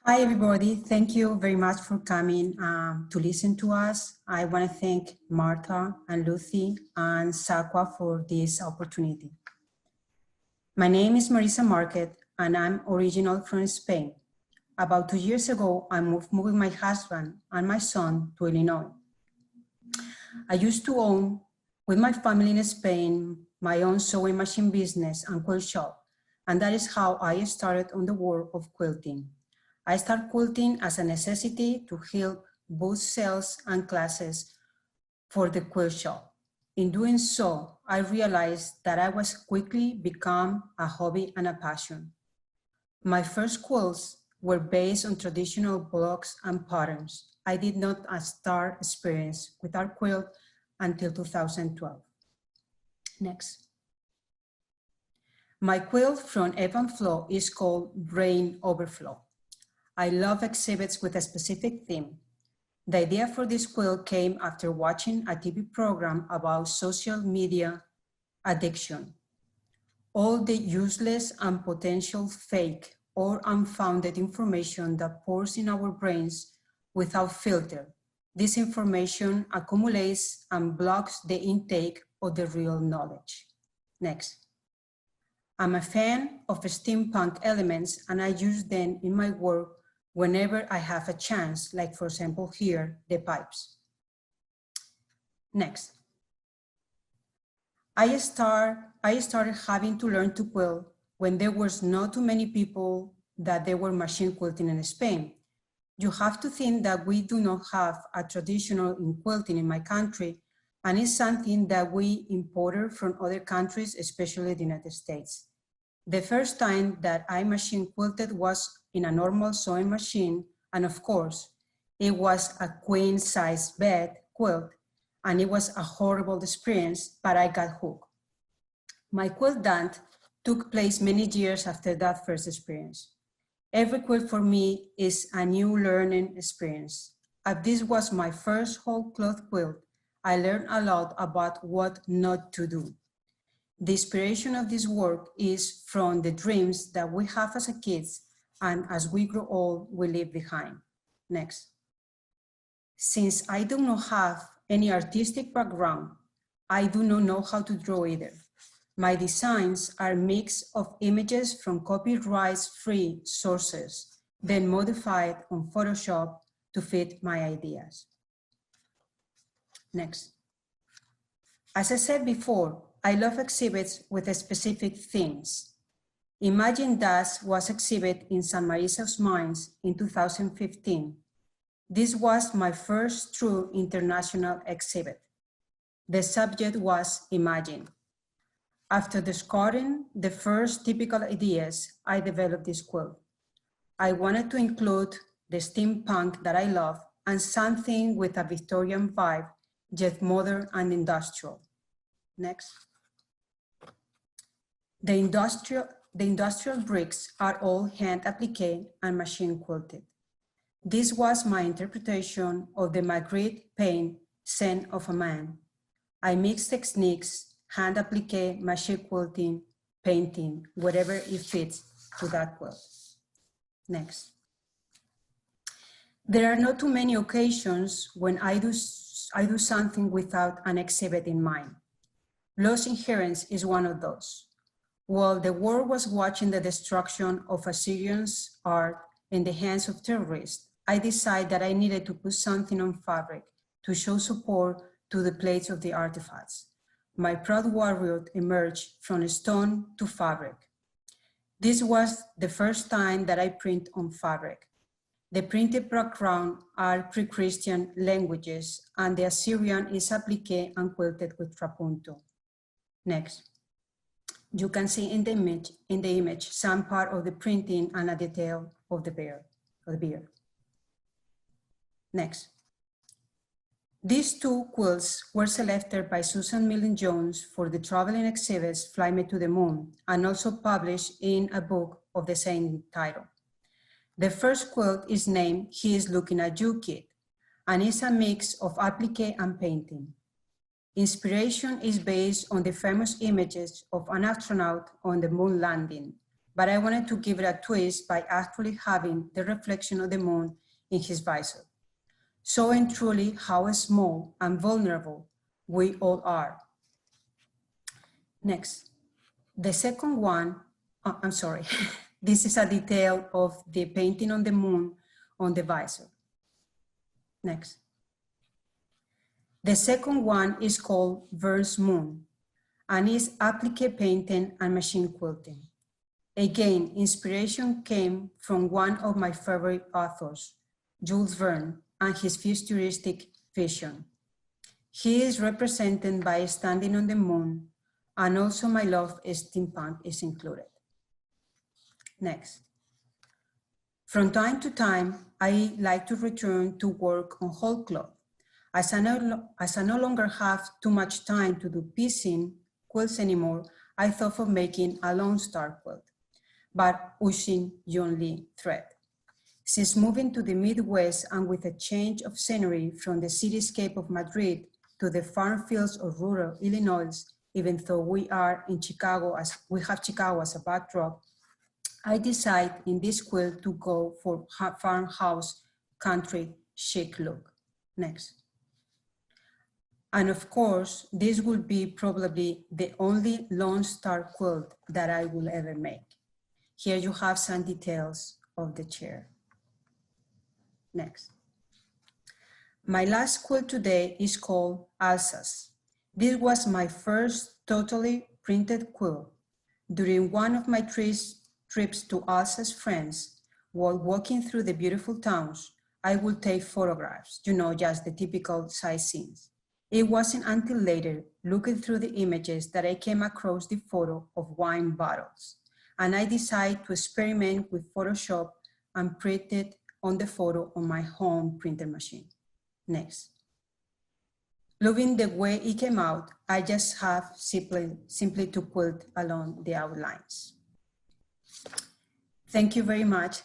Hi, everybody. Thank you very much for coming to listen to us. I want to thank Martha and Lucy and SAQA for this opportunity. My name is Marisa Márquez, and I'm original from Spain. About 2 years ago, I moved with my husband and my son to Illinois. I used to own, with my family in Spain, my own sewing machine business and quilt shop, and that is how I started on the world of quilting. I started quilting as a necessity to help boost sales and classes for the quilt shop. In doing so, I realized that I was quickly become a hobby and a passion. My first quilts were based on traditional blocks and patterns. I did not start experience with Art Quilt until 2012. Next. My quilt from Ebb and Flow is called Brain Overflow. I love exhibits with a specific theme. The idea for this quilt came after watching a TV program about social media addiction. All the useless and potential fake or unfounded information that pours in our brains without filter. This information accumulates and blocks the intake of the real knowledge. Next. I'm a fan of steampunk elements and I use them in my work whenever I have a chance, like for example here, the pipes. Next. I started having to learn to quilt when there was not too many people that they were machine quilting in Spain. You have to think that we do not have a traditional in quilting in my country, and it's something that we imported from other countries, especially the United States. The first time that I machine quilted was in a normal sewing machine, and of course, it was a queen size bed quilt, and it was a horrible experience, but I got hooked. My quilt dance took place many years after that first experience. Every quilt for me is a new learning experience. As this was my first whole cloth quilt, I learned a lot about what not to do. The inspiration of this work is from the dreams that we have as kids, and as we grow old, we leave behind. Next. Since I do not have any artistic background, I do not know how to draw either. My designs are a mix of images from copyright-free sources, then modified on Photoshop to fit my ideas. Next. As I said before, I love exhibits with specific themes. Imagine Das was exhibited in San Marisa's Mines in 2015. This was my first true international exhibit. The subject was Imagine. After discarding the first typical ideas, I developed this quilt. I wanted to include the steampunk that I love and something with a Victorian vibe, yet modern and industrial. Next. The industrial bricks are all hand appliqué and machine quilted. This was my interpretation of the Magritte paint Scent of a Man. I mixed techniques, hand appliqué, machine quilting, painting, whatever it fits to that quilt. Next. There are not too many occasions when I do something without an exhibit in mind. Lost Inherence is one of those. While the world was watching the destruction of Assyrians' art in the hands of terrorists, I decided that I needed to put something on fabric to show support to the plates of the artifacts. My proud warrior emerged from stone to fabric. This was the first time that I print on fabric. The printed background are pre-Christian languages, and the Assyrian is appliqué and quilted with trapunto. Next. You can see in the image some part of the printing and a detail of the beard. Next. These two quilts were selected by Susan Milne-Jones for the traveling exhibits Fly Me to the Moon, and also published in a book of the same title. The first quilt is named He Is Looking at You, Kid, and is a mix of appliqué and painting. Inspiration is based on the famous images of an astronaut on the moon landing, but I wanted to give it a twist by actually having the reflection of the moon in his visor, showing truly how small and vulnerable we all are. Next, the second one, oh, I'm sorry, this is a detail of the painting on the moon on the visor. Next. The second one is called Verse Moon and is applique painting and machine quilting. Again, inspiration came from one of my favorite authors, Jules Verne, and his futuristic vision. He is represented by standing on the moon, and also my love steampunk is included. Next. From time to time, I like to return to work on whole cloth. As I no longer have too much time to do piecing quilts anymore, I thought of making a Lone Star quilt, but using only thread. Since moving to the Midwest and with a change of scenery from the cityscape of Madrid to the farm fields of rural Illinois, even though we are in Chicago, as we have Chicago as a backdrop, I decided in this quilt to go for farmhouse country chic look. Next. And of course, this will be probably the only Lone Star quilt that I will ever make. Here you have some details of the chair. Next. My last quilt today is called Alsace. This was my first totally printed quilt. During one of my trips to Alsace, France, while walking through the beautiful towns, I would take photographs, just the typical sightseeing. It wasn't until later, looking through the images, that I came across the photo of wine bottles. And I decided to experiment with Photoshop and printed on the photo on my home printer machine. Next. Loving the way it came out, I just have simply to quilt along the outlines. Thank you very much.